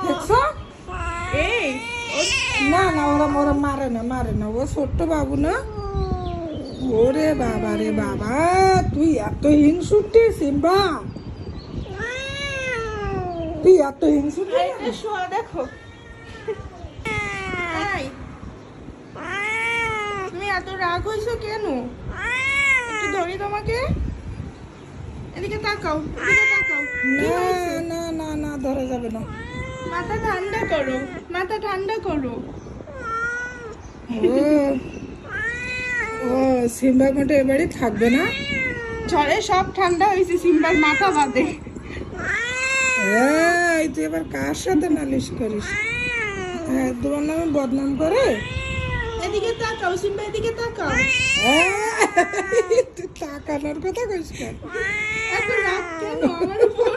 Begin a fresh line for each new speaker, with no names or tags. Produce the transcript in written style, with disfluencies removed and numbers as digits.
দেখছো?
এই
না না ওরা ওরা মারে না ও ছোট্ট বাবু না। ওরে বাবা রে বাবা, তুই এত হিংসুটে সিম্বা, তুই এত হিংসুটে।
এটা শোয়া দেখো। এই, তুমি এত রাগ হয়েছো কেন? একটু ধরি তোমাকে। এদিকে তাকাও, এদিকে তাকাও। কি
না
হয়েছে?
না না না ধরা যাবে না।
মাথা ঠান্ডা করো, মাথা ঠান্ডা করো।
ও ও সিম্বা মোটে এবারে থাকবে না।
ঝড়ে সব ঠান্ডা হয়েছে, সিম্বার মাথা বাদে।
এই তুই এবার কার সাথে নালিশ করিস? হ্যাঁ, তোমার নামে বদনাম করে।
এদিকে তাকাও সিম্বা, এদিকে তাকাও।
তুই তাকানোর কথা কইস কেন?
এত রাগ কেন আমার উপর?